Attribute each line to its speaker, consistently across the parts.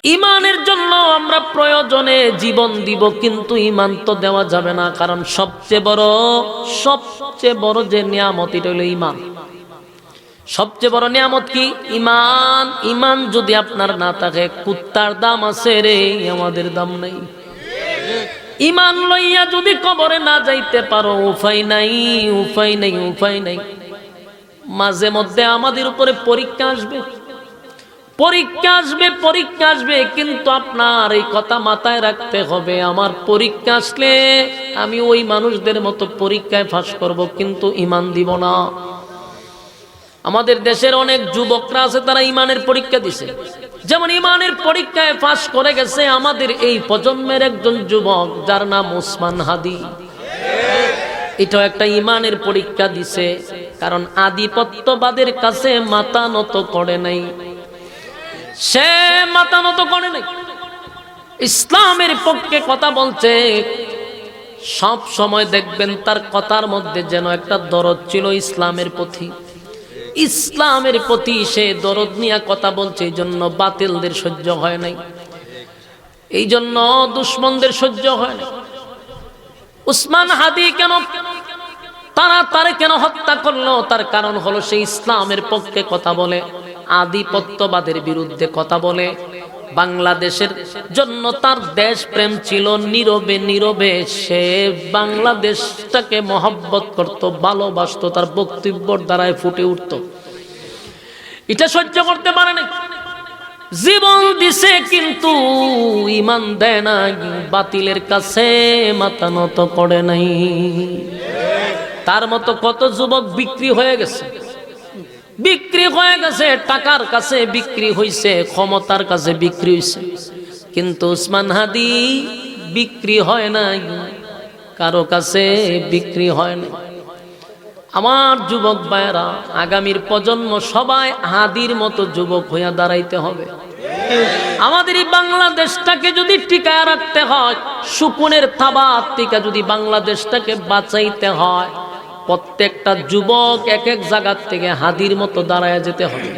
Speaker 1: ইমানের জন্য আমরা প্রয়োজনে জীবন দিব, কিন্তু ইমান তো দেওয়া যাবে না, কারণ সবচেয়ে বড় যে নিয়ামত এটা হলো ইমান। সবচেয়ে বড় নিয়ামত কি? ইমান। ইমান যদি আপনার না থাকে, কুত্তার দাম আছে রে, আমাদের দাম নাই। ইমান লইয়া যদি কবরে না যাইতে পারো, উপায় নাই, উপায় নাই, উপায় নাই। মাঝে মধ্যে আমাদের উপরে পরীক্ষা আসবে, পরীক্ষা আসবে, পরীক্ষা আসবে, কিন্তু আপনার এই কথা মাথায় রাখতে হবে, আমার পরীক্ষা আসলে আমি ওই মানুষদের মতো পরীক্ষায় ফাঁস করব, কিন্তু ইমান দিব না। আমাদের দেশের অনেক যুবকরা আছে, তারা ইমানের পরীক্ষা দিছে, যেমন ইমানের পরীক্ষায় পাস করে গেছে আমাদের এই প্রজন্মের একজন যুবক, যার নাম ওসমান হাদি। এটাও একটা ইমানের পরীক্ষা দিছে, কারণ আধিপত্যবাদের কাছে মাথা নত করে নাই, সে মাথা নত করে নাই, ইসলামের পক্ষে কথা বলছে। সব সময় দেখবেন তার কথার মধ্যে যেন একটা দরদ ছিল ইসলামের প্রতি, ইসলামের প্রতি সে দরদ নিয়ে কথা বলছে। এই জন্য বাতিলদের সহ্য হয় নাই, এই জন্য দুশ্মনদের সহ্য হয় না। উসমান হাদি কেন তারা কেন হত্যা করলো? তার কারণ হলো সে ইসলামের পক্ষে কথা বলে, আধিপত্যবাদের বিরুদ্ধে কথা বলে। বাংলাদেশের জন্য তার দেশ প্রেম ছিল, নীরবে নীরবে সে বাংলাদেশটাকে মহব্বত করত, ভালোবাসত, তার বক্তব্যের দ্বারায় ফুটে উঠত। এটা সহ্য করতে পারে না, জীবন দিছে কিন্তু ইমান দেয় না, বাতিলের কাছে মাথা নত করে নাই। তার মতো কত যুবক বিক্রি হয়ে গেছে, বিক্রি হয়ে গেছে, টাকার কাছে বিক্রি হইছে, ক্ষমতার কাছে বিক্রি হইছে, কিন্তু উসমান হাদি বিক্রি হয় নাই, কারো কাছে বিক্রি হয় নাই। আমার যুবক ভাইরা, আগামীর প্রজন্ম সবাই হাদির মতো যুবক হইয়া দাঁড়াইতে হবে। আমাদের এই বাংলাদেশটাকে যদি টিকায় রাখতে হয়, শকুনের থাবার থেকে যদি বাংলাদেশটাকে বাঁচাইতে হয়, প্রত্যেকটা যুবক এক এক জায়গার থেকে হাদির মতো দাঁড়ায় যেতে হবে।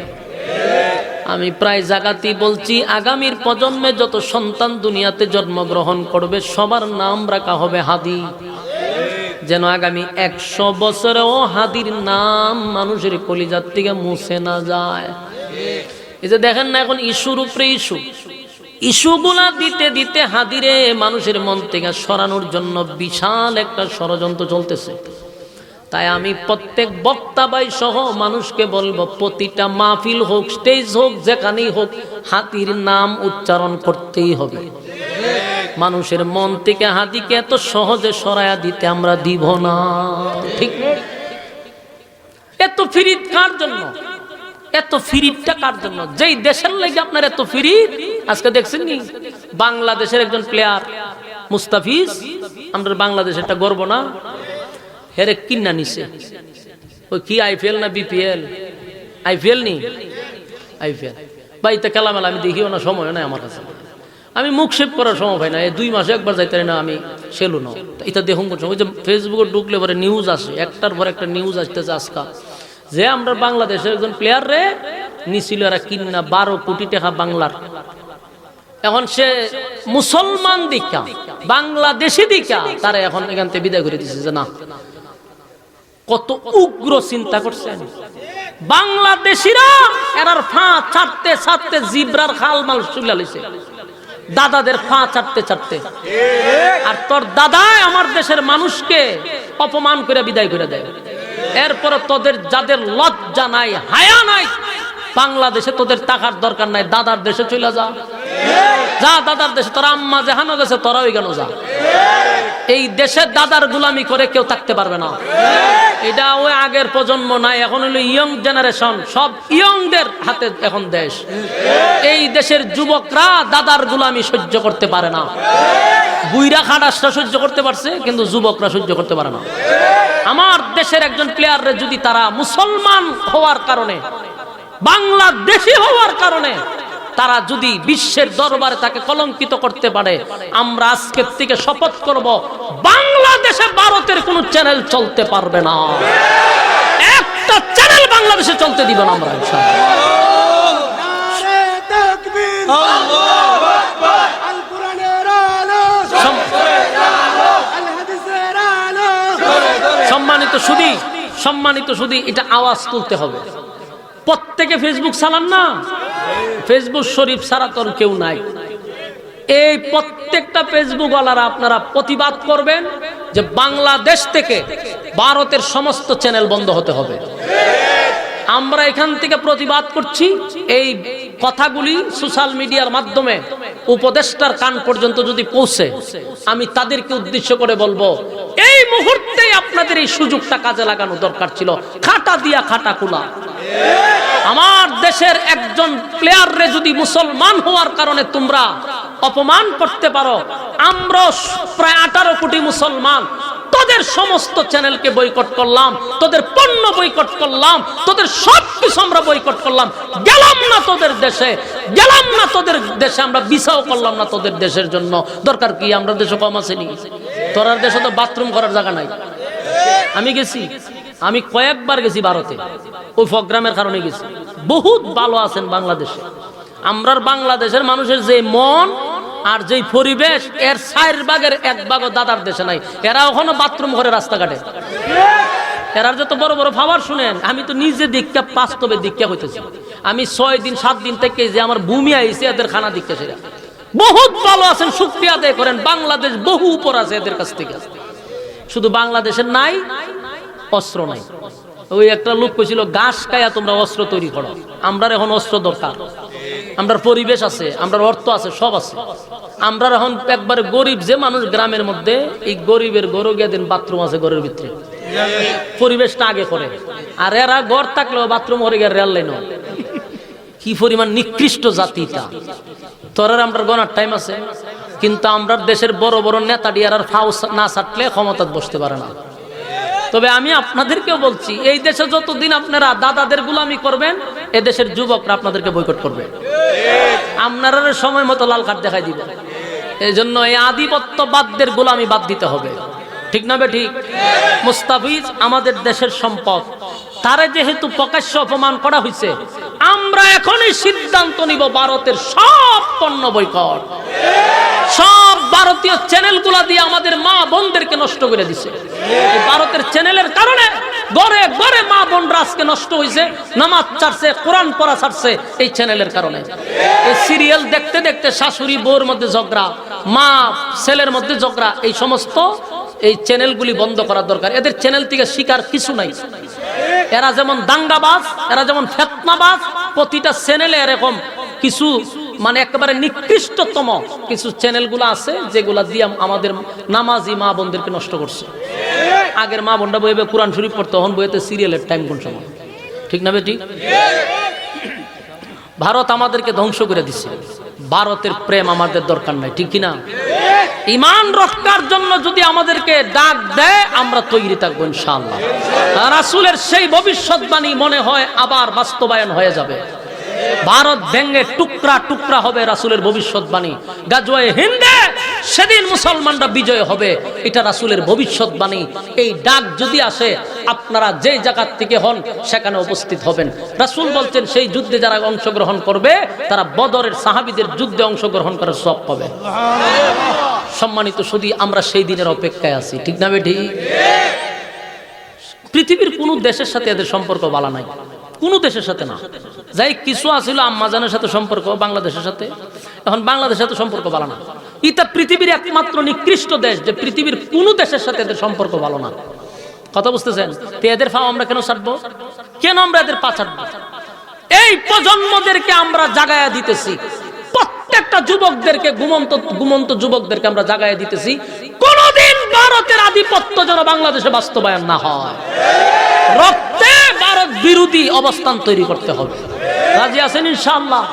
Speaker 1: আমি প্রায় জায়গাতেই বলছি, আগামীর প্রজন্মে যত সন্তান দুনিয়াতে জন্মগ্রহণ করবে, সবার নাম রাখা হবে হাদি, যেন আগামী 100 বছরেও হাদির নাম মানুষের কলিজার থেকে মুছে না যায়। এই যে দেখেন না, এখন ইস্যুর উপরে ইস্যুগুলা দিতে দিতে হাদিরে মানুষের মন থেকে সরানোর জন্য বিশাল একটা ষড়যন্ত্র চলতেছে। তাই আমি প্রত্যেক বক্তা ভাই সহ মানুষকে বলবো, প্রতিটা মাহফিল হোক, স্টেজ হোক, যেখানেই হোক, হাদির নাম উচ্চারণ করতেই হবে। মানুষের মন থেকে হাদিকে এত সহজে সরায়া দিতে আমরা দিব না, ঠিক? এত ফিরিত কার জন্য? এত ফিরিতটা কার জন্য? যেই দেশের লাগে আপনার এত ফিরিত। আজকে দেখছেন নি, বাংলাদেশের একজন প্লেয়ার মুস্তাফিজ, আমরা বাংলাদেশের একটা গর্ব না, হেরে কিনা নিছে। ওই কি আইপিএল না বিপিএল? আইপিএল নি, আইপিএল ভাই, তা খেলা মেলা আমি দেখিও না, সময় নাই আমার কাছে, আমি মুখ সেভ করার সময় পাই না, এই 2 মাসে একবার যাইতে না আমি সেলু না। এটা দেখুন, ওই যে ফেসবুকে ঢুকলে পরে নিউজ আসে, একটার পর একটা নিউজ আসতেছে আজকাল, যে আমরা বাংলাদেশের একজন প্লেয়ার রে নিছিল এরা কিনা 12 কোটি টাকা বাংলার। এখন সে মুসলমান দিকা, বাংলাদেশি দিকা, তারা এখন এখান থেকে বিদায় করে দিচ্ছে। যে না, কত উগ্র চিন্তা করছেন বাংলাদেশিরা, এরার ফা ছাড়তে ছাড়তে জিব্রার খালমাল চুলা লইছে, দাদাদের ফা ছাড়তে ছাড়তে। আর তোর দাদাই আমার দেশের মানুষকে অপমান করে বিদায় করে দেয়। এরপর তোদের যাদের লজ্জা নাই, হায়া নাই, বাংলাদেশে তোদের টাকার দরকার নাই, দাদার দেশে চলে যা, যা দাদার দেশে। তোরা আম্মা যেখানে গেছে তোরা ওই কেন যা। এই দেশে দাদার গোলামি করে কেউ থাকতে পারবে না। এটা ওই আগের প্রজন্ম নাই, এখন হলো ইয়ং জেনারেশন, সব ইয়ংদের হাতে এখন দেশ। এই দেশের যুবকরা দাদার গোলামি সহ্য করতে পারে না। বুইরা খাটাসটা সহ্য করতে পারছে, কিন্তু যুবকরা সহ্য করতে পারে না। আমার দেশের একজন প্লেয়াররে যদি তারা মুসলমান হওয়ার কারণে, বাংলাদেশি হওয়ার কারণে তারা যদি বিশ্বের দরবারে তাকে কলঙ্কিত করতে পারে, আমরা আজকের থেকে শপথ করব, বাংলাদেশে ভারতের কোন চ্যানেল চলতে পারবে না, একটা চ্যানেল বাংলাদেশে চলতে দিব না আমরা ইনশাআল্লাহ। সম্মানিত সুধী, এটা আওয়াজ তুলতে হবে। প্রত্যেকে ফেসবুক চালান না, ফেসবুক শরীফ ছাড়া তোর কেউ নাই। এই প্রত্যেকটা ফেসবুক ওয়ালারা আপনারা প্রতিবাদ করবেন যে বাংলাদেশ থেকে ভারতের সমস্ত চ্যানেল বন্ধ হতে হবে। আমরা এখান থেকে প্রতিবাদ করছি। এই কথাগুলি সোশ্যাল মিডিয়ার মাধ্যমে উপদেষ্টার কান পর্যন্ত যদি পৌঁছে, আমি তাদেরকে উদ্দেশ্য করে বলবো, এই মুহূর্তে আপনাদের এই সুযোগটা কাজে লাগানো দরকার ছিল। খাটা দিয়া খাটা কুলা। আমার দেশের একজন প্লেয়াররে যদি মুসলমান হওয়ার কারণে তোমরা অপমান করতে পারো, আমরা প্রায় 18 কোটি মুসলমান তোদের সমস্ত চ্যানেলকে বয়কট করলাম, তোদের পণ্য বয়কট করলাম, তোদের সবকিছু আমরা বয়কট করলাম। গেলাম না তোদের দেশে, গেলাম না তোদের দেশে, আমরা ভিসাও করলাম না তোদের দেশের জন্য। দরকার কি? আমরা দেশে কম আসেনি? তোরার দেশে তো বাথরুম করার জায়গা নাই। আমি গেছি, আমি কয়েকবার গেছি ভারতে, ওই প্রোগ্রামের কারণে গেছি। বহুত ভালো আছেন বাংলাদেশে। আমরার বাংলাদেশের মানুষের যে মন আর যেই পরিবেশ, এর 4 ভাগের 1 ভাগও দাদার দেশে নাই। এরা ওখানে বাথরুম করে রাস্তাঘাটে, এরা যত বড় বড় ফাওয়ার শুনেন। আমি তো নিজে দীক্ষা, বাস্তবে দীক্ষা হইতেছি। আমি 6 দিন 7 দিন থেকে যে আমার ভূমি আইছে, এদের খানা দীক্ষা সেরা বহুত ভালো আছেন। শুকরিয়া আদায় করেন। বাংলাদেশ বহু উপর আছে এদের কাছ থেকে। শুধু বাংলাদেশের নাই, অস্ত্র নাই। ওই একটা লোক কইছিল, ঘাস খায়া তোমরা অস্ত্র তৈরি করো। আমরা এখন অস্ত্র দরকার। আমরার পরিবেশ আছে, আমরার অর্থ আছে, সব আছে। আমরা এখন একবারে গরিব যে মানুষ গ্রামের মধ্যে, এই গরিবের গরু গিয়ে দিন বাথরুম আছে ঘরের ভিতরে, পরিবেশটা আগে করে। আর এরা ঘর থাকলেও বাথরুম করে গিয়ে রেল লাইন। কি পরিমাণ নিকৃষ্ট জাতিটা। তোর আমরা গনার টাইম আছে, কিন্তু আমরা দেশের বড় বড় নেতা ডিয়ার ফাউ না ছাটলে ক্ষমতা বসতে পারে না। তবে আমি আপনাদেরকেও বলছি, এই দেশে যতদিন আপনারা দাদাদের গুলামি করবেন, এ দেশের যুবকরা আপনাদেরকে বয়কট করবে। আপনারা সময় মতো লাল কার্ড দেখাই দিবে। এই জন্য এই আধিপত্যবাদদের গোলামি বাদ দিতে হবে। ঠিক না বে ঠিক? মুস্তাফিজ আমাদের দেশের সম্পদ, তারে যেহেতু প্রকাশ্য অপমান করা হয়েছে, আমরা এখনই সিদ্ধান্ত নিব ভারতের সব পণ্য বয়কট। সব ভারতীয় চ্যানেলগুলা দিয়ে আমাদের মা বোনদেরকে নষ্ট করে দিছে। ভারতের চ্যানেলের কারণে ঘরে ঘরে মা বোনরা আজকে নষ্ট হয়েছে, নামাজ ছাড়ছে, কোরআন পড়া ছাড়ছে এই চ্যানেলের কারণে। এই সিরিয়াল দেখতে দেখতে শাশুড়ি বউর মধ্যে ঝগড়া, মা ছেলের মধ্যে ঝগড়া। এই সমস্ত এই চ্যানেলগুলি বন্ধ করা দরকার। এদের চ্যানেল থেকে শিকার কিছু নাই। এরা যেমন দাঙ্গাবাজ, এরা যেমন ফিতনাবাজ, প্রতিটা চ্যানেলে এরকম কিছু মানে একেবারে নিকৃষ্টতম কিছু চ্যানেলগুলো আছে, যেগুলা দিয়ে আমাদের নামাজি মা বোনদেরকে নষ্ট করছে। আগের মা বোনরা বইবে কোরআন শরীফ পড়তো, তখন বইতে সিরিয়ালের টাইম কোন সময়। ঠিক না বেটি? ভারত আমাদেরকে ধ্বংস করে দিছে। ভারতের প্রেম আমাদের দরকার নাই, ঠিক কিনা? ঈমান রক্ষার জন্য যদি আমাদেরকে ডাক দেয়, আমরা তৈরি থাকবো ইনশাআল্লাহ। রাসূলের সেই ভবিষ্যৎবাণী মনে হয় আবার বাস্তবায়ন হয়ে যাবে। ভারত ভেঙে টুকরা টুকরা হবে, রাসূলের ভবিষ্যৎবাণী। গাজওয়ে হিন্দে সেদিন মুসলমানরা বিজয় হবে, এটা রাসূলের ভবিষ্যৎবাণী। এই ডাক যদি আসে, আপনারা যে জায়গা থেকে হন সেখানে উপস্থিত হবেন। রাসূল বলছেন, সেই যুদ্ধে যারা অংশগ্রহণ করবে তারা বদরের সাহাবীদের যুদ্ধে অংশগ্রহণ করার সওয়াব পাবে। সম্মানিত সুধী, আমরা সেই দিনের অপেক্ষায় আছি, ঠিক না বেটি? পৃথিবীর কোন দেশের সাথে এদের সম্পর্ক ভালো নাই, কোন দেশের সাথে না। যাই কিছু আছিল আম্মাজানের সাথে সম্পর্ক, বাংলাদেশের সাথে, এখন বাংলাদেশের সাথে সম্পর্ক ভালো না। এটা পৃথিবীর একমাত্র নিকৃষ্ট দেশ, যে পৃথিবীর কোন দেশের সাথে এদের সম্পর্ক ভালো না। কথা বুঝতেছেন? তো এদের পা আমরা কেন ছাড়বো? কেন আমরা এদের পা ছাড়বো? এই প্রজন্মদেরকে আমরা জাগায়া দিতেছি, প্রত্যেকটা যুবকদেরকে, ঘুমন্ত যুবকদেরকে আমরা জাগায়া দিতেছি, কোনদিন ভারতের আধিপত্য যেন বাংলাদেশে বাস্তবায়ন না হয়। রক্তে ভারত বিরোধী অবস্থান তৈরি করতে হবে। রাজি আছেন ইনশাআল্লাহ?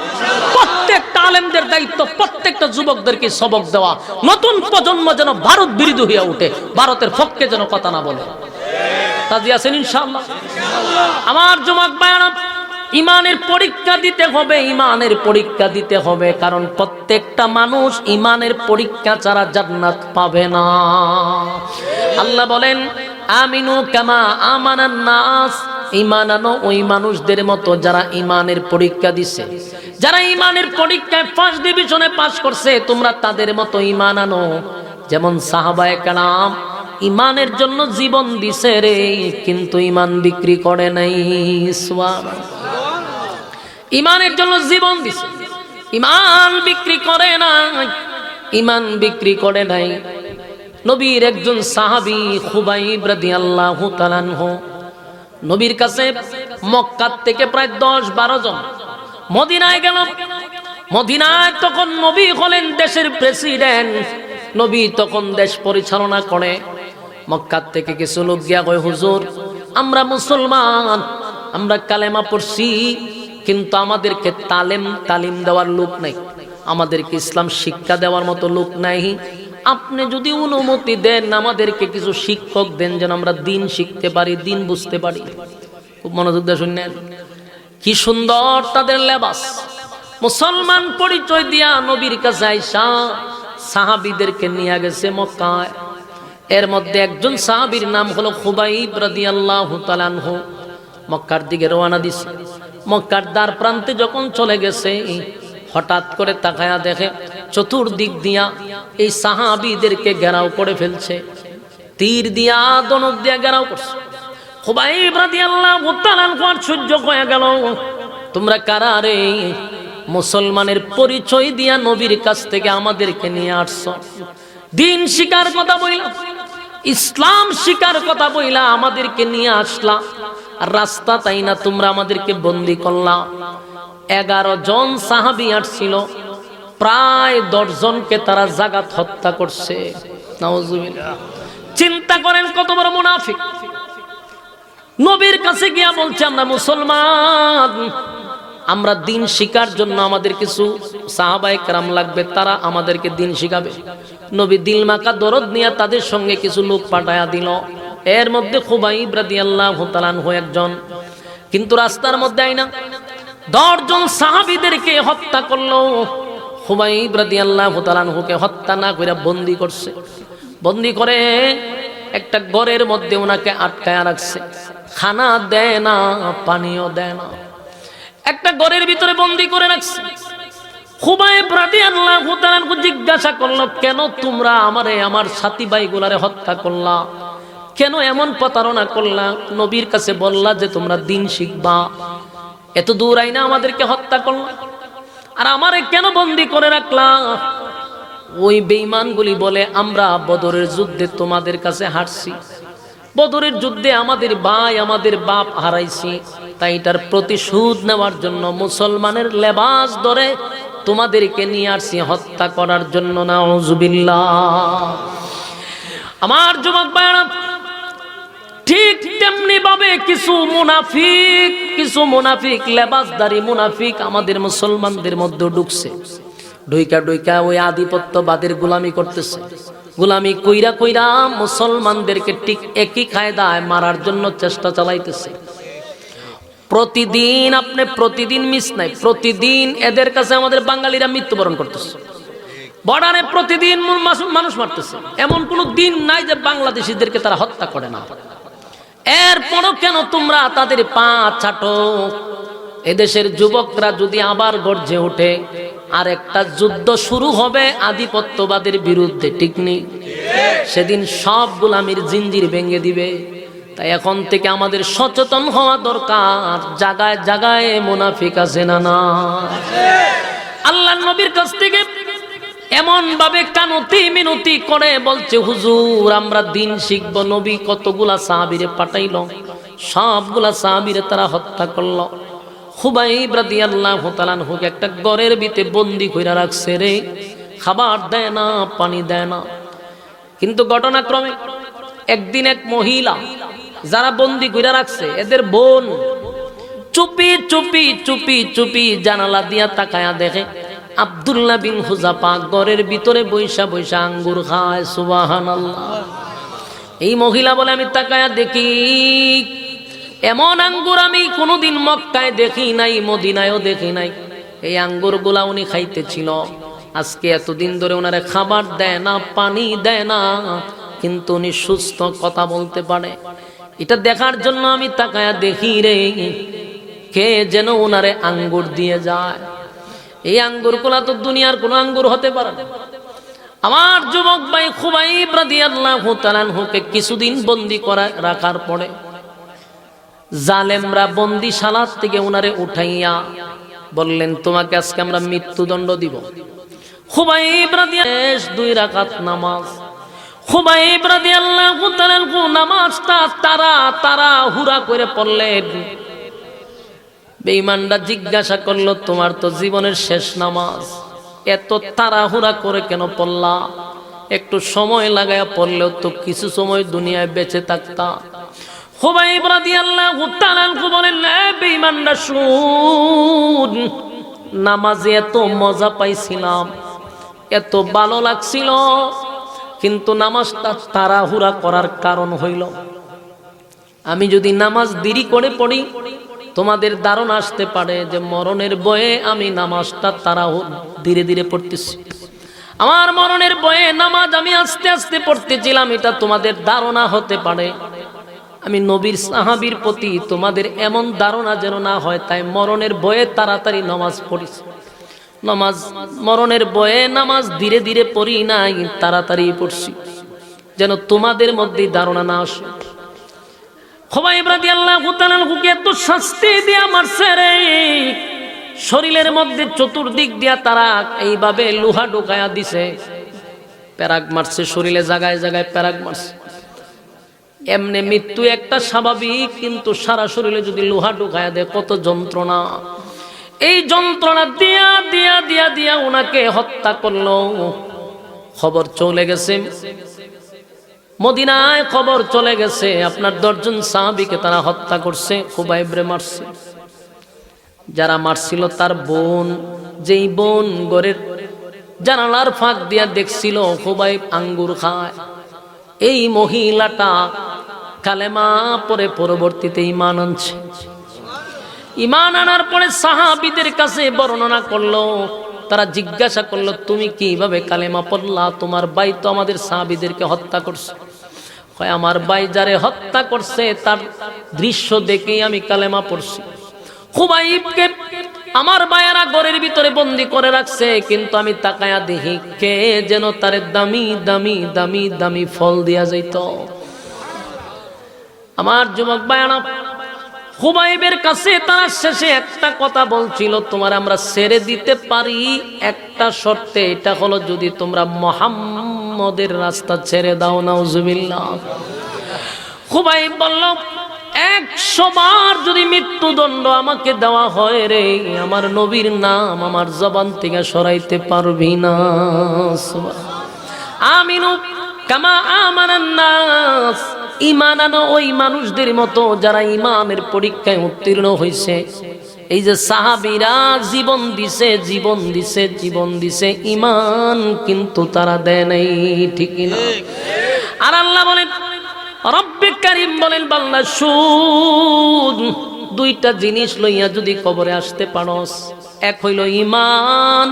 Speaker 1: প্রত্যেকটা আলেমদের দায়িত্ব প্রত্যেকটা যুবকদেরকে সবক দেওয়া, নতুন প্রজন্ম যেন ভারত বিরোধী হয়ে ওঠে, ভারতের পক্ষে যেন কথা না বলে। রাজি আছেন ইনশাআল্লাহ? আমার যুবক ভাইরা, ইমানের পরীক্ষা দিতে হবে, ইমানের পরীক্ষা দিতে হবে। কারণ প্রত্যেকটা মানুষ ইমানের পরীক্ষা ছাড়া জান্নাত পাবে না। আল্লাহ বলেন, আমিনু কামা আমানান নাস, ঈমান আনো ওই মানুষদের মতো যারা ঈমানের পরীক্ষা দিছে, যারা ঈমানের পরীক্ষায় ফার্স্ট ডিভিশনে পাস করছে, তোমরা তাদের মতো ঈমান আনো। যেমন সাহাবায়ে কেরাম ইমানের জন্য জীবন দিছে রে, কিন্তু ইমান বিক্রি করে নাই। সুবহানাল্লাহ। ইমানের জন্য জীবন দিছে, ইমান বিক্রি করে নাই, ইমান বিক্রি করে নাই। নবীর একজন সাহাবী খুবাইব রাদিয়াল্লাহু তাআলা আনহু নবীর কাছে মক্কা থেকে প্রায় 10-12 জন মদিনায় গেল। মদিনায় তখন নবী হলেন দেশের প্রেসিডেন্ট, নবী তখন দেশ পরিচালনা করে। মক্কা থেকে কিছু লোক গিয়া কয়, হুজুর আমরা মুসলমান, আমরা কালেমা পড়ছি, কিন্তু আমাদেরকে তালিম দেওয়ার লোক নাই, আমাদেরকে ইসলাম শিক্ষা দেওয়ার মতো লোক নাই। আপনি যদি অনুমতি দেন, আমাদেরকে কিছু শিক্ষক দেন, যেন আমরা দিন শিখতে পারি, দিন বুঝতে পারি। খুব মনোযোগ দিয়ে শুনলেন, কি সুন্দর তাদের লেবাস। মুসলমান পরিচয় দিয়া নবীর কাছে আইসা সাহাবীদেরকে নিয়ে গেছে মক্কায়। এর মধ্যে একজন সাহাবীর নাম হলো খুবাইব রাদিয়াল্লাহু তাআলা আনহু। মক্কার দিকে রওনা দিছে। মক্কার দ্বার প্রান্তে যখন চলে গেছে, হঠাৎ করে তাকায়া দেখে চতুর্দিক দিয়া এই সাহাবীদেরকে ঘেরাও করে ফেলছে, তীর দিয়া দনক দিয়া ঘেরাও করছে। খুবাইব রাদিয়াল্লাহু তাআলা আনহু সহ্য হয়ে গেল, তোমরা কারা রে? মুসলমানের পরিচয় দিয়া নবীর কাছ থেকে আমাদেরকে নিয়ে আসছো, দিন শিকার কথা বইলা, ইসলাম শিকার কথা বইলা আমাদেরকে নিয়ে আসলা, আর রাস্তা তাই না তোমরা আমাদেরকে বন্দী করলা। 11 জন সাহাবী আসছিল, প্রায় 10 জনকে তারা জাগাত হত্যা করছে। নাউজুবিল্লাহ। চিন্তা করেন কত বড় মুনাফিক। নবীর কাছে গিয়া বলছে, আমরা মুসলমান, আমরা দিন শিকার জন্য আমাদের কিছু সাহাবায়ে কেরাম লাগবে, তারা আমাদেরকে দিন শিখাবে। নবী দিলমাকা দরদ নিয়ে তাদের সঙ্গে কিছু লোক পাঠায়া দিল। এর মধ্যে খুবাইব রাদিয়াল্লাহু তাআলা আনহু একজন। কিন্তু রাস্তার মধ্যে আইনা 10 জন সাহাবীদেরকে হত্যা করলো। খুবাইব রাদিয়াল্লাহু তাআলা আনহুকে হত্যা না করে বন্দী করছে। বন্দী করে একটা ঘরের মধ্যে ওনাকে আটকায়া রাখছে, খানা দেয় না, পানিও দেয় না, একটা ঘরের ভিতরে বন্দী করে রাখছে। খুবাইব রাদিয়াল্লাহু তাআলা আনহু জিজ্ঞাসা করলো, কেন তোমরা আমারে, আমার সাথী ভাইগুলারে হত্যা করলা? কেন এমন প্রতারণা করলা? নবীর কাছে বললা যে তোমরা দিন শিখবা, এত দূর আইনা আমাদেরকে হত্যা করলা, আর আমারে কেন বন্দী করে রাখলা? ওই বেঈমানগুলি বলে, আমরা বদরের যুদ্ধে তোমাদের কাছে হারছি, বদরের যুদ্ধে আমাদের ভাই আমাদের বাপ হারাইছি, তাই এটার প্রতিশোধ নেওয়ার জন্য মুসলমানের লেবাস ধরে তোমাদেরকে নিয়ে আসছি হত্যা করার জন্য। নাউজুবিল্লাহ। আমার যুবক ভাইরা, ঠিক তেমনি ভাবে কিছু মুনাফিক লেবাসদারি মুনাফিক আমাদের মুসলমানদের মধ্যে ঢুকছে। ঢুইকা ওই আধিপত্যবাদের গোলামি করতেছে। গোলামি কইরা মুসলমানদেরকে ঠিক একই কায়দায় মারার জন্য চেষ্টা চালাইতেছে। প্রতিদিন মিস নাই, প্রতিদিন এদের কাছে আমাদের বাঙালিরা মৃত্যুবরণ করতেছে। বর্ডারে প্রতিদিন মানুষ মারতেছে, এমন কোন দিন নাই যে বাংলাদেশিদেরকে তারা হত্যা করে না। এরপরও কেন তোমরা তাদের পা ছাটো? এদেশের যুবকরা যদি আবার গর্জে ওঠে, আর একটা যুদ্ধ শুরু হবে আধিপত্যবাদের বিরুদ্ধে, ঠিক নেই? সেদিন সব গোলামির জিঞ্জির ভেঙে দিবে। তাই এখন থেকে আমাদের সচেতন হওয়া দরকার। জায়গায় জায়গায় মুনাফিক আছে না না? আল্লাহর নবীর কাছ থেকে এমন ভাবে কানতি মিনতি করে বলছে, হুজুর আমরা দিন শিখব। নবী কতগুলা সাহাবীরে পাঠাইলো, সবগুলা সাহাবীরে তারা হত্যা করলো। খুবাইব রাদিয়াল্লাহু তাআলা আনহুকে একটা ঘরের ভিতরে বন্দী কইরা রাখছে রে, খাবার দেয় না, পানি দেয় না। কিন্তু ঘটনাক্রমে একদিন এক মহিলা যারা বন্দী কইরা রাখছে, এদের বোন চুপি জানালা দিয়া তাকায়া দেখে আব্দুল্লাহ বিন হুযাফা ঘরের ভিতরে বৈশা আঙ্গুর খায়। সুবহানাল্লাহ। এই মহিলা বলে, আমি তাকায়া দেখি এমন আঙ্গুর আমি কোনোদিন মক্কায় দেখি নাই, মদিনায়ও দেখি নাই। এই আঙ্গুর গুলা উনি খাইতেছিল। আজকে এতদিন ধরে ওনারে খাবার দেয় না, পানি দেয় না, কিন্তু উনি সুস্থ, কথা বলতে পারে। এটা দেখার জন্য আমি তাকায়া দেখি রে, কে যেন ওনারে আঙ্গুর দিয়ে যায়। এই আঙ্গুর গুলা তো দুনিয়ার কোনো আঙ্গুর হতে পারে না। আমার যুবক ভাই খুবাইব রাদিয়াল্লাহু তাআলা আনহুকে কিছুদিন বন্দী করা রাখার পরে জালেমরা বন্দিশালা থেকে উনারে উঠাইয়া বললেন, তোমাকে আজকে আমরা মৃত্যুদণ্ড দিব। খুবাইব রাদিয়াল্লাহু 2 রাকাত নামাজ। খুবাইব রাদিয়াল্লাহু তাআলা আনহু নামাজটা তারা হুরা করে পড়লেন। বেঈমানরা জিজ্ঞাসা করলো, তোমার তো জীবনের শেষ নামাজ, এত তাড়াহুড়া করে কেন পড়লা? একটু সময় লাগায়া পড়লেও তো কিছু সময় দুনিয়ায় বেঁচে থাকতা। খুবাইব রাদিয়াল্লাহু তাআলা আনহু বলেন, বেঈমানরা শুন, নামাজে এত মজা পাইছিলাম, এত ভালো লাগছিল, কিন্তু নামাজটা তাড়াহুড়া করার কারণ হইল আমি যদি নামাজ দেরি করে পড়ি, তোমাদের ধারণা আসতে পারে যে মরণের ভয়ে আমি নামাজটা ধীরে ধীরে পড়তেছি। আমার মরণের ভয়ে নামাজ আমি আস্তে আস্তে পড়তেছিলাম, এটা তোমাদের ধারণা হতে পারে। আমি নবীর সাহাবীর প্রতি তোমাদের এমন ধারণা যেন না হয়, তাই মরণের ভয়ে তাড়াতাড়ি নামাজ পড়িছি। মরণের ভয়ে নামাজ ধীরে ধীরে পড়ি নাই, তাড়াতাড়ি পড়ছি, যেন তোমাদের মধ্যে ধারণা না আসে। খুবাইব রাদিয়াল্লাহু তাআলা আনহুকে এত শাস্তি দিয়া মারছে রে, শরীরের মধ্যে চতুর্দিক দিয়া তারা এইভাবে লোহা ঢুকায়া দিছে, প্যারাক মারছে, শরীরে জায়গায় জায়গায় প্যারাক মারছে। এমনি মৃত্যু একটা স্বাভাবিক, কিন্তু সারা শরীরে যদি লোহা ঢুকায়া দেয় কত যন্ত্রণা। এই যন্ত্রণা দিয়া দিয়া দিয়া দিয়া ওনাকে হত্যা করলো। খবর চলে গেছে মদিনায়, খবর চলে গেছে আপনার 10 জন সাহাবীকে তারা হত্যা করছে, খুবাইবরে মারছে। যারা মারছিল তার বোন, যেই বোন ঘরের জানালার ফাঁক দিয়া দেখছিল খুবাইব আঙ্গুর খায়, এই মহিলাটা কালেমা পরে পরবর্তীতে ঈমান আনছে। ঈমান আনার পরে সাহাবীদের কাছে বর্ণনা করলো, তারা জিজ্ঞাসা করলো, তুমি কিভাবে কালেমা পড়লা? তোমার ভাই তো আমাদের সাহাবীদেরকে হত্যা করছে। কয়, আমার ভাই যারে হত্যা করছে তার দৃশ্য দেখেই আমি কালেমা পড়ছি। খুবাইবকে আমার ভাইয়েরা ঘরের ভিতরে বন্দি করে রাখছে, কিন্তু আমি তাকায়া দেখি কে যেন তারে দামি দামি দামি দামি ফল দিয়া যাইত। আমার যুবক ভাইয়েরা, খুবাইবের কাছে তারা শেষে একটা কথা বলছিল, তোমার আমরা ছেড়ে দিতে পারি একটা শর্তে, এটা হলো যদি তোমরা মুহাম্মদের রাস্তা ছেড়ে দাও। নাউজুবিল্লাহ। খুবাইব বলল, 100 বার যদি মৃত্যুদণ্ড আমাকে দেওয়া হয় রে, আমার নবীর নাম আমার জবান থেকে সরাইতে পারবি না। আমিনু কামা আমানান নাস, ঈমান আনো ওই মানুষদের মতো যারা ঈমানের পরীক্ষায় উত্তীর্ণ হয়েছে। এই যে সাহাবীরা জীবন দিছে জীবন দিছে জীবন দিছে, ঈমান কিন্তু তারা দেয় নাই, ঠিক না? আর আল্লাহ বলেন, রব্বে কারীম বলেন, বান্দা শুন, 2টা জিনিস লইয়া যদি কবরে আসতে পারস, এক হইল ঈমান,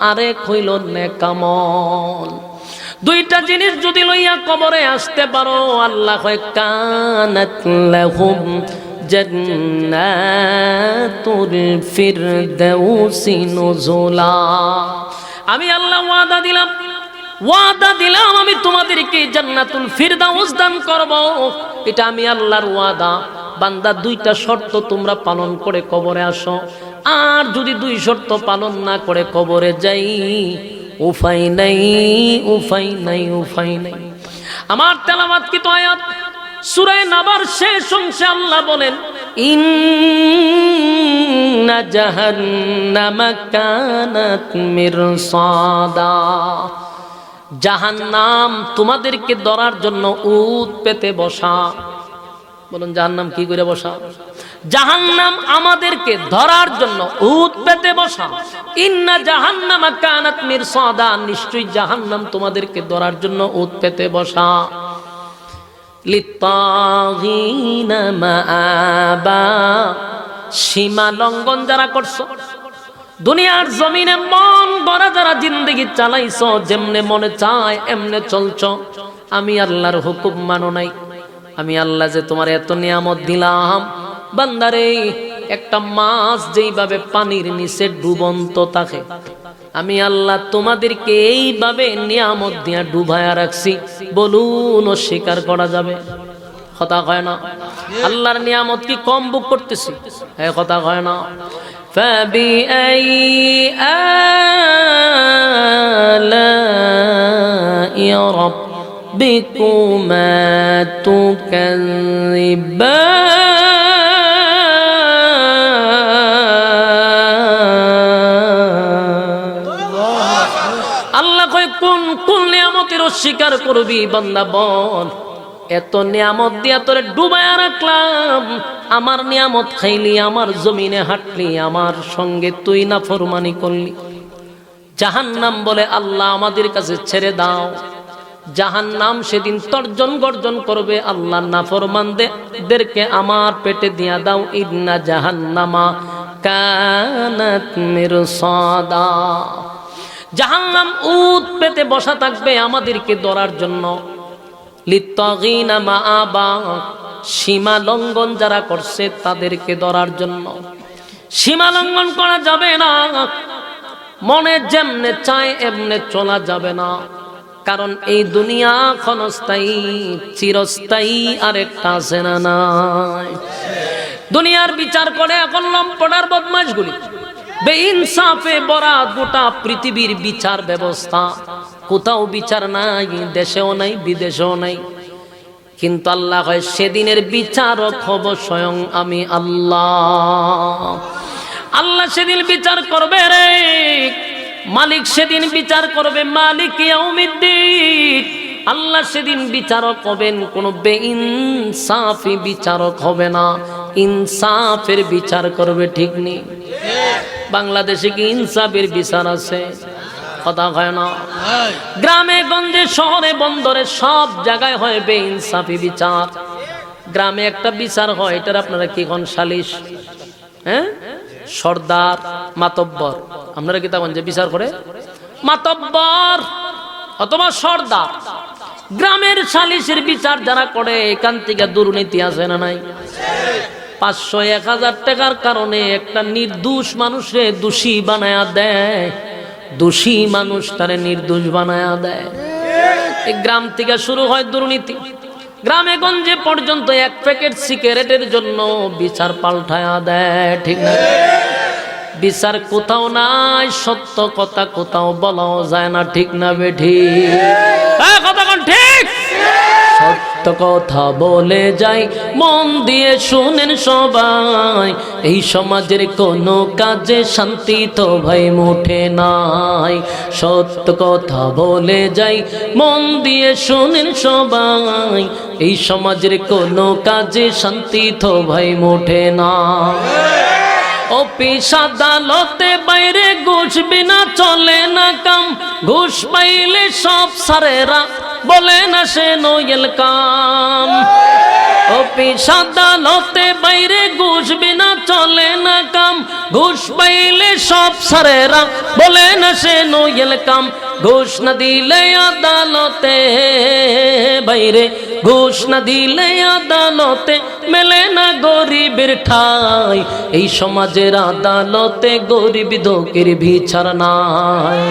Speaker 1: আর এক হইল নেক আমল। 2টা জিনিস যদি লইয়া কবরে আসতে পারো, আল্লাহ কয়, কানাত লাহুম জান্নাতুল ফিরদাউসি নুজুলা। আমি আল্লাহ ওয়াদা দিলাম আমি তোমাদেরকে জান্নাতুল ফিরদাউস দান করব, এটা আমি আল্লাহর ওয়াদা। বান্দা 2টা শর্ত তোমরা পালন করে কবরে আসো, আর যদি 2 শর্ত পালন না করে কবরে যাই, উপায় নাই, উপায় নাই, উপায় নাই। আমার তেলাওয়াত কি তো আয়াত সূরা নাবার শেষ অংশে আল্লাহ বলেন, ইন্না জাহান্নামা কানাত মিরসাদা। জাহান্নাম তোমাদেরকে ধরার জন্য উট পেতে বসা। বলুন, জাহান্নাম কি করে বসা? জাহান্নাম আমাদেরকে ধরার জন্য উট পেতে বসা। ইন্না জাহান্নামা কানাত মিরসাদা, নিশ্চয়ই জাহান্নাম তোমাদেরকে ধরার জন্য উট পেতে বসা। লিত্তাগিনা মাআবা, সীমা লঙ্ঘন যারা করছো, দুনিয়ার জমিনে মন গড়া যারা জিন্দেগি চালাইছো, যেমনে মনে চায় এমনে চলছো, আমি আল্লাহর হুকুম মানো নাই। আমি আল্লাহ যে তোমার এত নিয়ামত দিলাম, বান্দারে একটা মাছ যেইভাবে পানির নিচে ডুবন্ত থাকে, আমি আল্লাহ তোমাদেরকে এইভাবে নিয়ামত দিয়া ডুবায়া রাখছি, বলুন অস্বীকার করা যাবে? কথা কয় না? আল্লাহর নিয়ামত কি কম বুক করতেছি? কথা কয় না? فبأي آلاء ربكما تكذبان আল্লাহ কয় কোন কোন নিয়ামতের অস্বীকার করবি বান্দা বল? এত নিয়ামত দিয়া তোরে ডুবায়া রাখলাম, আমার নিয়ামত খাইলি, আমার জমিনে হাঁটলি, আমার সঙ্গে তুই নাফরমানি করলি। জাহান্নাম বলে আল্লাহ আমাদের কাছে ছেড়ে দাও। জাহান্নাম সেদিন তর্জন গর্জন করবে, আল্লাহ নাফরমানদেরকে আমার পেটে দিয়া দাও। ইন্না জাহান্নামা কানাত মিরসাদা। জাহান্নাম উত পেতে বসা থাকবে আমাদেরকে ধরার জন্য। লিত্তাগিনা মাআবা, সীমা লঙ্ঘন যারা করছে তাদেরকে ধরার জন্য। সীমা লঙ্ঘন করা যাবে না, মনে যেমনে চায় এমনে চলা যাবে না, কারণ এই দুনিয়া ক্ষণস্থায়ী, চিরস্থায়ী আরেকটা আছে না নাই? দুনিয়ার বিচার করে এখন লম্পটার বদমাশগুলি, বেইনসাফে ভরা গোটা পৃথিবীর বিচার ব্যবস্থা। কোথাও বিচার নাই, দেশেও নাই, বিদেশেও নাই। কিন্তু আল্লাহ হয় সেদিনের বিচারক হব স্বয়ং আমি আল্লাহ। আল্লাহ সেদিন বিচার করবে রে, মালিক সেদিন বিচার করবে, মালিক ইয়াউমিদ্দিন। আল্লাহ সেদিন বিচারক হবেন, কোন বেইনসাফি বিচারক হবে না, ইনসাফের বিচার করবে। ঠিক নেই? বাংলাদেশে কি ইনসাফের বিচার আছে? কথা হয় না? গ্রামে গঞ্জে শহরে বন্দরে সব জায়গায় হয় বেইনসাফি বিচার। গ্রামে একটা বিচার হয়, এটার আপনারা কি কোন সালিশ? হ্যাঁ, সর্দার মাতব্বর, আপনারা কি তখন যে বিচার করে মাতব্বর অথবা সর্দার। গ্রামের সালিশের বিচার যারা করে, এখান থেকে দুর্নীতি আছে না নাই? 500-1000 টাকার কারণে একটা নির্দোষ মানুষে দোষী বানায়া দেয়, দোষী মানুষ তারে নির্দোষ বানায়া দেয়। এই গ্রাম থেকে শুরু হয় দুর্নীতি। গ্রামে গঞ্জে পর্যন্ত এক প্যাকেট সিগারেটের জন্য বিচার পাল্টায়া দেয়। ঠিক না? বিচার কোথাও নাই, সত্য কথা কোথাও বলাও যায় না। ঠিক না বেঠিক? কথা কোন ঠিক? সত্য কথা বলে যাই, মন দিয়ে শুনেন সবাই, এই সমাজের কোনো কাজে শান্তি তো ভাই মুঠে নাই। সত্য কথা বলে যাই, মন দিয়ে শুনেন সবাই, এই সমাজের কোনো কাজে শান্তি তো ভাই মুঠে না। অফিস আদালতে বাইরে ঘুষ বিনা চলে না কাম, ঘুষ পাইলে সব সারেরা বলে না সে নোয়েল কাম। অফিস আদালতে বাইরে ঘুষ বিনা চলে না কাম, ঘুষ পাইলে সব সারেরা বলে না সে নোয়েল কাম। ঘুষ না দিলে আদালতে বাইরে, ঘুষ না দিলে আদালতে মেলে না গরিবের ঠাই। এই সমাজের আদালতে গরিব দুঃখীর বিচার নাই।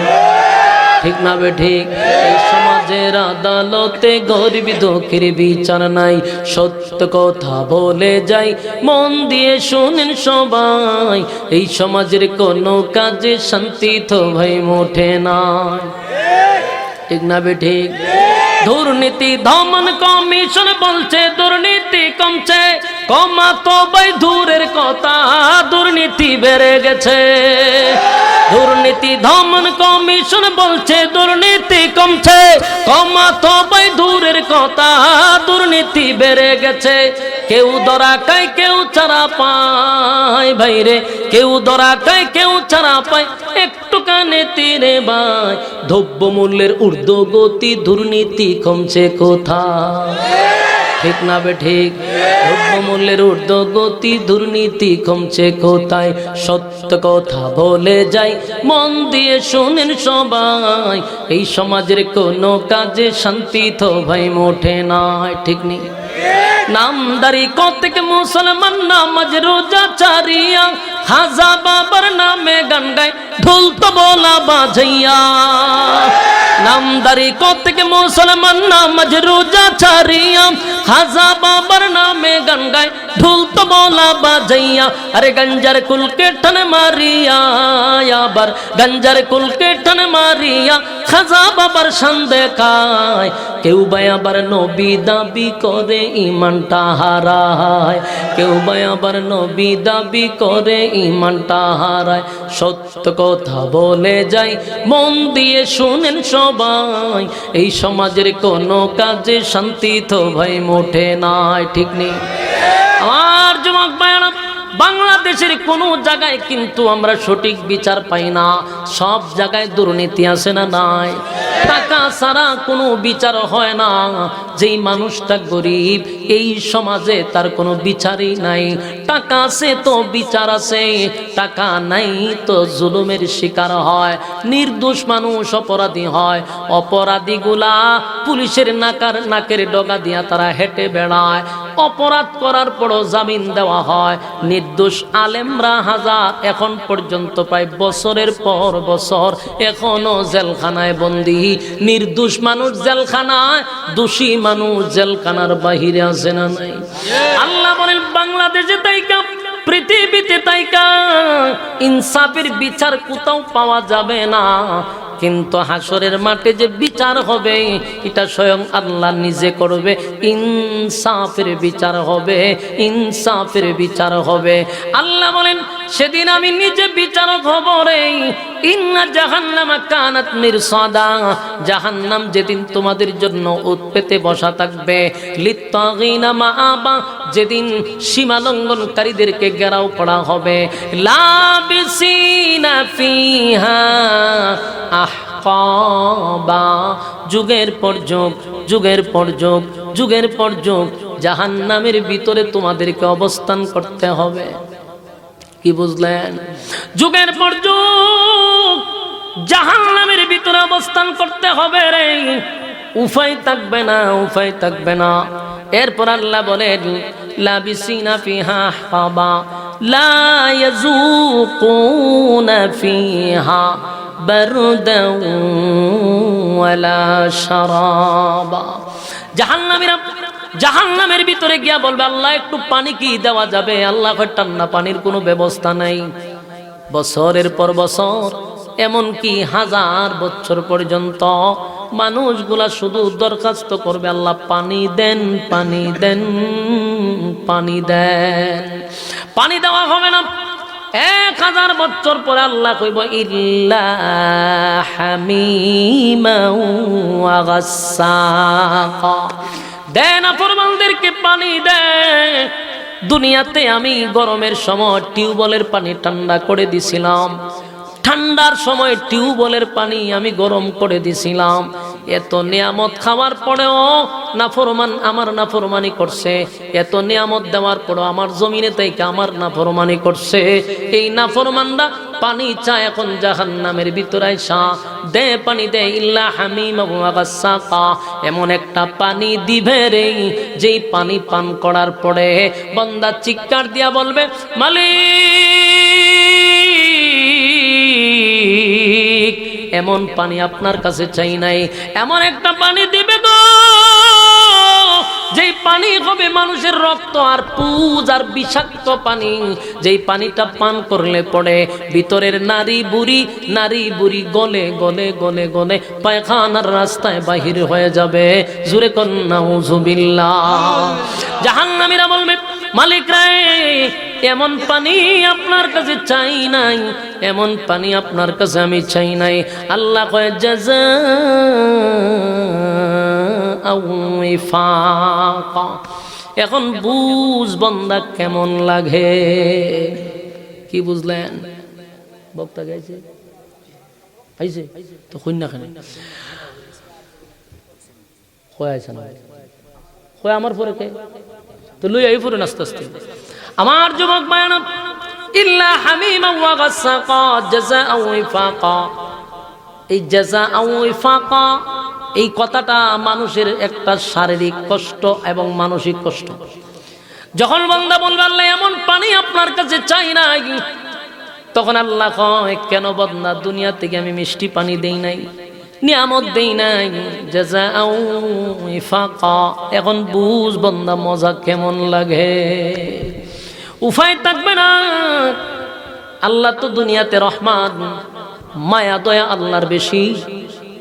Speaker 1: ঠিক না বেঠিক? এই সমাজের আদালতে গরিব দুঃখীর বিচার নাই। সত্য কথা বলে যাই, মন দিয়ে শুনেন সবাই, এই সমাজের কোনো কাজে শান্তি তো ভাই মোটে নাই। ঠিক না বেঠিক? দুর্নীতি দমন কমিশন বলছে দুর্নীতি কমছে, কমা তো ভাই দূরের কথা, দুর্নীতি বেড়ে গেছে। দুর্নীতি দমন কমিশন বলছে দুর্নীতি কমছে, কমা তো ভাই দূরের কথা, দুর্নীতি বেড়ে গেছে। কেউ ধরা খায়, কেউ ছাড়া পায় ভাইরে, কেউ ধরা খায়, কেউ ছাড়া পায়। একটু কানে তীরে ভাই, দ্রব্য মূল্যের ঊর্ধ্বগতি, দুর্নীতি কমছে কোথায়? ঠিক না বেঠিক? দ্রব্যমূল্যের ঊর্ধ্বগতি, দুর্নীতি কমছে কোথায়? সত্য কথা বলে যাই, মন দিয়ে শুনেন সবাই, এই সমাজের কোনো কাজে শান্তি তো ভাই মোটে নাই। ঠিক নেই? নামদারি কতক মুসলমান নামাজ রোজা চারিয়া খাজা বাবার নামে গান গায় ঢোল তবলা বাজাইয়া নামদারি কতক মুসলমান নামাজ রোজা চারিয়া খাজা বাবার নামে গান গায় ঢোল তবলা বাজাইয়া আরে গঞ্জার কুলকে ঠন মারিয়া আবার গঞ্জার কুলকে ঠন মারিয়া খাজা বাবার শান দেখায় কেউ ভাই আবার নবী দাবি করে ইমানটা হারায় কেউ ভাই আবার নবী দাবি করে ইমানটা হারায় সত্য কথা বলে যাই মন দিয়ে শুনেন সবাই এই সমাজের কোনো কাজে শান্তি তো ভাই মোটে নাই ঠিক নেই আমার যুবক ভাইরা বাংলাদেশের কোনো জায়গায় কিন্তু আমরা সঠিক বিচার পাই না সব জায়গায় দুর্নীতি আছে না নাই টাকা ছাড়া কোনো বিচার হয় না যেই মানুষটা গরিব এই সমাজে তার কোনো বিচারই নাই টাকা আছে তো বিচার আছে টাকা নাই তো জুলুমের শিকার হয় নির্দোষ মানুষ অপরাধী হয় অপরাধীগুলা পুলিশের নাকের ডগা দিয়া তারা হেঁটে বেড়ায় অপরাধ করার পরও জামিন দেওয়া হয় নির্দোষ আলেমরা হাজার এখন পর্যন্ত প্রায় বছরের পর বছর এখনো জেলখানায় বন্দী নির্দোষ মানুষ জেলখানায় দোষী মানুষ জেলখানার বাহিরে আছে না নাই আল্লাহ বলেন বাংলাদেশে তাইকা পৃথিবীতে তাইকা ইনসাফের বিচার কোথাও পাওয়া যাবে না কিন্তু হাসরের মাঠে যে বিচার হবে এটা স্বয়ং আল্লাহ নিজে করবে ইনসাফের বিচার হবে ইনসাফের বিচার হবে আল্লাহ বলেন সেদিন আমি নিজে বিচারক হব রে ইন্না জাহান্নামা কানাত মিরসাদা জাহান্নাম যেদিন তোমাদের জন্য উৎপেতে বসা থাকবে লিত্তাগিনা মাআবা যেদিন সীমা লঙ্ঘনকারীদেরকে ঘেরাও করা হবে লাবিসিনা ফিহা আহকাবা যুগের পর যুগ যুগের পর যুগ যুগের পর যুগ জাহান্নামের ভিতরে তোমাদেরকে অবস্থান করতে হবে কি বুঝলেন যুগের পর যুগ জাহান্নামের ভিতরে অবস্থান করতে হবে রে উপায় থাকবে না উপায় থাকবে না এরপর আল্লাহ বলেন লাবিসিনা ফিহা আহকাবা লা ইয়াযুকুনা ফিহা বারদাও ওয়ালা শারাবা জাহান্নামের ভিতরে গিয়া বলবে আল্লাহ একটু পানি কি দেওয়া যাবে আল্লাহ ঠান্ডা পানির কোনো ব্যবস্থা নাই বছরের পর বছর এমনকি হাজার বছর পর্যন্ত মানুষগুলা শুধু দরখাস্ত করবে আল্লাহ পানি দেন পানি দেন পানি দেন পানি দেওয়া হবে না 1000 বছর পরে আল্লাহ কইব ইল্লা হামিমাও ওয়া গাসসাকা দেন ফরমানদেরকে পানি দে দুনিয়াতে আমি গরমের সময় টিউবওয়েলের পানি ঠান্ডা করে দিছিলাম ঠান্ডার সময় টিউবওয়েলের পানি আমি গরম করে দিছিলাম এত নিয়ামত খাওয়ার পরেও নাফরমান আমার নাফরমানি করছে এত নিয়ামত দেওয়ার পরেও আমার জমিনে তাইকে আমার নাফরমানি করছে এই নাফরমানরা পানি চায় এখন জাহান্নামের ভিতরে আইসা দে পানি দে ইল্লা হামিম ওয়া গাসসাকা এমন একটা পানি দিবে রে যেই পানি পান করার পরে বান্দা চিৎকার দিয়া বলবে মালিক এমন পানি আপনার কাছে চাই নাই এমন একটা পানি দিবে গো যেই পানি হবে মানুষের রক্ত আর পুজ আর বিষাক্ত পানি যেই পানিটা পান করলে পড়ে ভিতরের নারী বুড়ি গলে গলে গলে গলে পায়খানার রাস্তায় বাহির হয়ে যাবে জোরে কন্যা নাউযুবিল্লাহ জাহান্নামীরা বলবে মালিক রে এমন পানি আপনার কাছে চাই নাই এমন পানি আপনার কাছে আমি চাই নাই আল্লাহ কয় জাযাআ ওয়াফাকা এখন বুঝ বান্দা কেমন লাগে কি বুঝলেন বক্তা গাইছে আইছে তো কইনা খানে কয় আইছে না কয় আমার পরে কে তো লই আই পরে আস্তে আস্তে আমার যুবক ভাইরা ইল্লা হামিমা ওয়া গাসসাকা জাযাআ ওয়াফাকা এই জাযাআ ওয়াফাকা এই কথাটা মানুষের একটা শারীরিক কষ্ট এবং মানসিক কষ্ট। যখন বান্দা বলবে আল্লাহ এমন পানি আপনার কাছে চাই নাই, তখন আল্লাহ কয় কেন বান্দা দুনিয়া থেকে আমি মিষ্টি পানি দেই নাই, নিয়ামত দেই নাই, জাযাআউ ইফাকা। এখন বুঝ বান্দা মজা কেমন লাগে। উপায় থাকবে না। আল্লাহ তো দুনিয়াতে রহমান, মায়া দয়া আল্লাহর বেশি,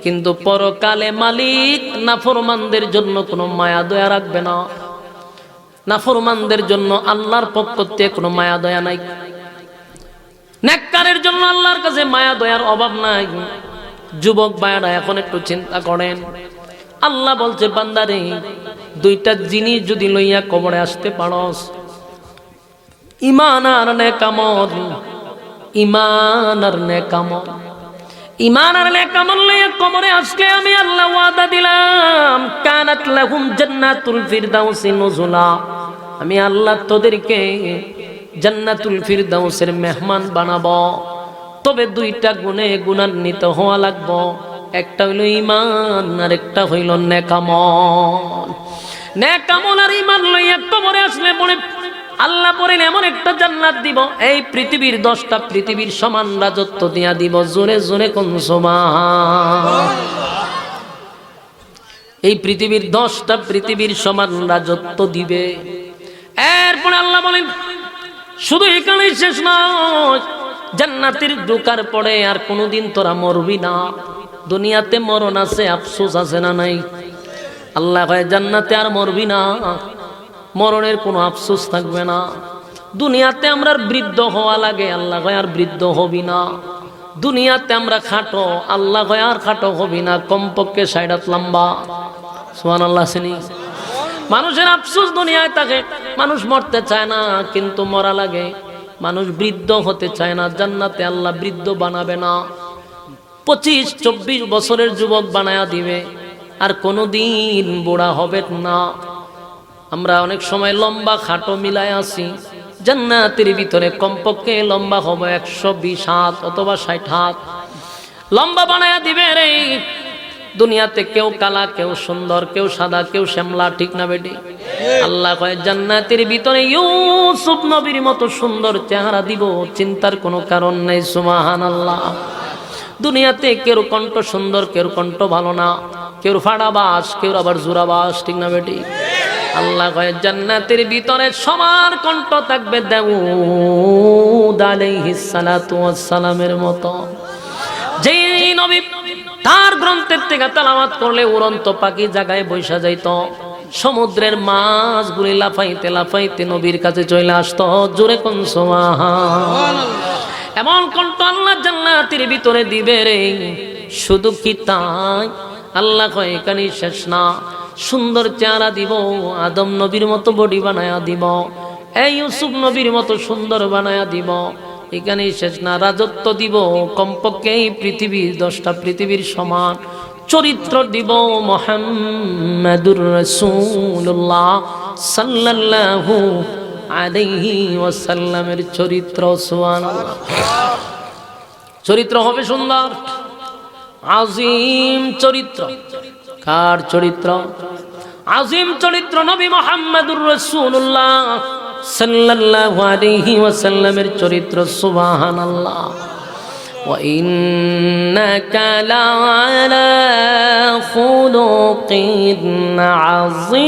Speaker 1: কিন্তু পরকালে মালিক নাফরমানদের জন্য কোনো মায়া দয়া রাখবে না। নাফরমানদের জন্য আল্লাহর পক্ষ থেকে কোনো মায়া দয়া নাই। নেককারের জন্য আল্লাহর কাছে মায়া দয়ার অভাব নাই। যুবক ভাইরা এখন একটু চিন্তা করেন, আল্লাহ বলছে বান্দারে দুইটা জিনিস যদি লইয়া কবরে আসতে পারস, ঈমান আর নেকামল, ঈমান আর নেকামল, ঈমান আর নেকামল লইয়া কবরে আসলে আমি আল্লাহ ওয়াদা দিলাম কানাত লাহুম জান্নাতুল ফিরদাউসি নুজুলা, আমি আল্লাহ তোদেরকে জান্নাতুল ফিরদাউসের মেহমান বানাবো। তবে দুইটা গুণে গুণান্বিত হওয়া লাগবো, একটা হইল ঈমান আর একটা হইল নেকামল। নেকামল আর ঈমান লইয়া কবরে আসলে পরে আল্লাহ পরে এমন একটা জান্নাত দিব, এই পৃথিবীর 10টা পৃথিবীর সমান রাজত্ব দিয়া দিব। জোরে জোরে কোন সুবহান। এই পৃথিবীর 10টা পৃথিবীর সমান রাজত্ব দিবে। এরপরে আল্লাহ বলেন শুধু এখানেই শেষ নয়, জান্নাতের ঢোকার পরে আর কোনোদিন তোরা মরবি না। দুনিয়াতে মরণ আছে, আফসোস আছে না নাই? আল্লাহ কয় জান্নাতে আর মরবি না, মরণের কোনো আফসোস থাকবে না। দুনিয়াতে আমরা বৃদ্ধ হওয়া লাগে, আল্লাহ কয় আর বৃদ্ধ হবি না। দুনিয়াতে আমরা খাটো, আল্লাহ কয় আর খাটো হবি না, কমপক্ষে 60 হাত লম্বা। সুবহানাল্লাহ। শুনি মানুষের আফসোস দুনিয়ায় থাকে, মানুষ মরতে চায় না কিন্তু মরা লাগে, মানুষ বৃদ্ধ হতে চায় না। জান্নাতে আল্লাহ বৃদ্ধ বানাবে না, 25-24 বছরের যুবক বানায়া দিবে, আর কোনোদিন বুড়া হবে না। আমরা অনেক সময় লম্বা খাটো মিলায় আছি, জান্নাতের ভিতরে কমপক্ষে লম্বা হবে 120 হাত অথবা 60 হাত লম্বা বানায়া দিবে রে। দুনিয়াতে কেউ কালা, কেউ সুন্দর, কেউ সাদা, কেউ শ্যামলা, ঠিক না বেটি? আল্লাহ কয় জান্নাতের ভিতরে ইউসুফ নবীর মতো সুন্দর চেহারা দিব, চিন্তার কোনো কারণ নেই। সুবহানাল্লাহ। দুনিয়াতে কেউ কণ্ঠ সুন্দর, কেউ কণ্ঠ ভালো না, কেউ ফাড়াবাস, কেউ আবার জোরাবাস, ঠিক না বেটি? আল্লাহ কয় জান্নাতের ভিতরে সবার কণ্ঠ থাকবে দাউদ আলাইহিস সালাতু ওয়াস সালামের মতো। যেই নবী তার গ্রন্থের থেকে তেলাওয়াত করলে উড়ন্ত পাখি জায়গায় বৈশা যাইত, সমুদ্রের মাছগুলি লাফাইতে লাফাইতে নবীর কাছে চলে আসতো। জোরে কোন সুবহান। এমন কণ্ঠ আল্লাহ জান্নাতের ভিতরে দিবে রে। শুধু কি তাই? আল্লাহ কয় এখানেই শেষ না, সুন্দর চেহারা দিব, আদম নবীর মতো বডি বানায়া দিব, এই ইউসুফ নবীর মতো সুন্দর বানায়া দিব। এখানেই শেষ না, রাজত্ব দিব কমপক্ষে এই পৃথিবীর 10টা পৃথিবীর সমান। চরিত্র দিব মুহাম্মাদুর রাসূলুল্লাহ সাল্লাল্লাহু আলাইহি ওয়াসাল্লামের চরিত্র। সুবহানাল্লাহ। চরিত্র হবে সুন্দর, আজিম চরিত্র। কার চরিত্র? আজিম চরিত্র নবী মুহাম্মাদুর রাসূলুল্লাহ সাল্লাল্লাহু আলাইহি ওয়াসাল্লামের চরিত্র। সুবহানাল্লাহ। ওয়া ইন্নাকা লাআলা খুলুকিন আযীম।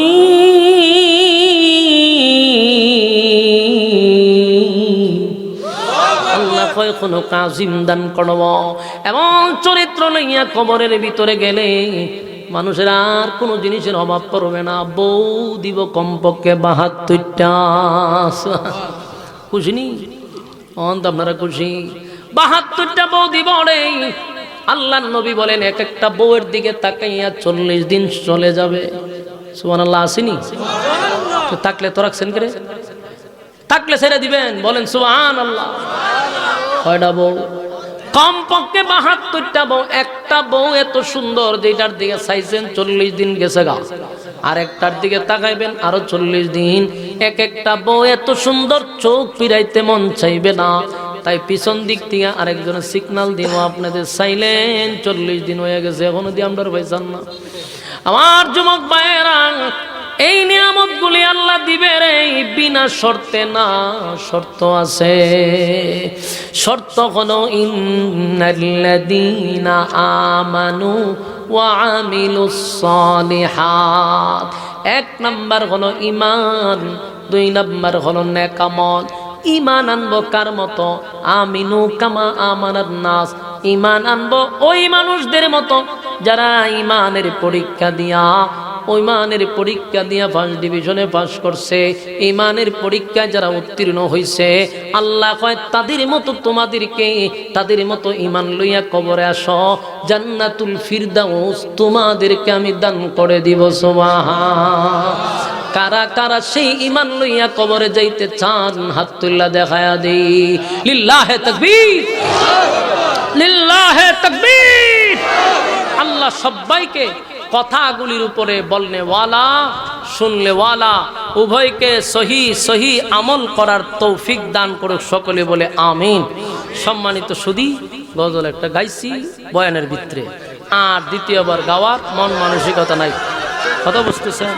Speaker 1: আল্লাহ কয় খুলুক আযীম দান করব। এবং চরিত্র লইয়া কবরের ভিতরে গেলে মানুষের আর কোনো জিনিসের অভাব পড়বে না। বউ দিব কমপক্ষে 72টা। খুশি নি? অন্ত আপনারা খুশি? 72টা বউ দিব রে। আল্লাহর নবী বলেন এক একটা বউয়ের দিকে তাকাইয়া 40 দিন চলে যাবে। সুবহানাল্লাহ। আসেনি? তো থাকলে তো রাখছেন করে, থাকলে ছেড়ে দিবেন। বলেন সুবহানাল্লাহ। কয়টা বউ? কমপক্ষে 72টা বউ। একটা বউ এত সুন্দর যেটার দিকে চাইছেন 40 দিন গেছে গা, আর একটার দিকে তাকাইবেন আরো 40 দিন। এক একটা বউ এত সুন্দর চোখ ফিরাইতে মন চাইবে না। তাই পিছন দিক থেকে আরেকজনে সিগন্যাল দিব আপনাদের সাইলেন্ট 40 দিন হয়ে গেছে এখনো দিয়ে আমরা পাইছেন না। আমার যুবক ভাইয়েরা, এই নিয়ামতগুলি আল্লাহ দিবে রে বিনা শর্তে না, শর্ত আছে। শর্ত হলো ইন্নাল্লাযীনা আমানু ওয়া আমিলুস সালিহাত। 1 নাম্বার হলো ঈমান, 2 নাম্বার হলো নেক আমল। ঈমান আনবো কার মতো? আমিনু কামা আমানান নাস। ঈমান আনবো ওই মানুষদের মতো যারা ঈমানের পরীক্ষা দিয়া, ঈমানের পরীক্ষা দিয়া ফার্স্ট ডিভিশনে পাস করছে, ঈমানের পরীক্ষায় যারা উত্তীর্ণ হইছে, আল্লাহ কয় তাদের মতো তোমাদেরকে, তাদের মতো ঈমান লইয়া কবরে আসো, জান্নাতুল ফিরদাউস তোমাদেরকে আমি দান করে দিব। সুবহান। কারা কারা সেই ঈমান লইয়া কবরে যাইতে চান হাত তুল্লা দেখায়া দেই। লিল্লাহে তাকবীর, লিল্লাহে তাকবীর। আল্লাহ সবাইকে কথাগুলির উপরে বলনে ওয়ালা, শুনলে ওয়ালা, উভয়কে সহি সহি আমল করার তৌফিক দান করুক সকলে বলে আমিন। সম্মানিত সুধী, গজল একটা গাইছি বয়ানের ভিতরে, আর দ্বিতীয়বার গাওয়ার মন মানসিকতা নাই। কথা বুঝতেছেন?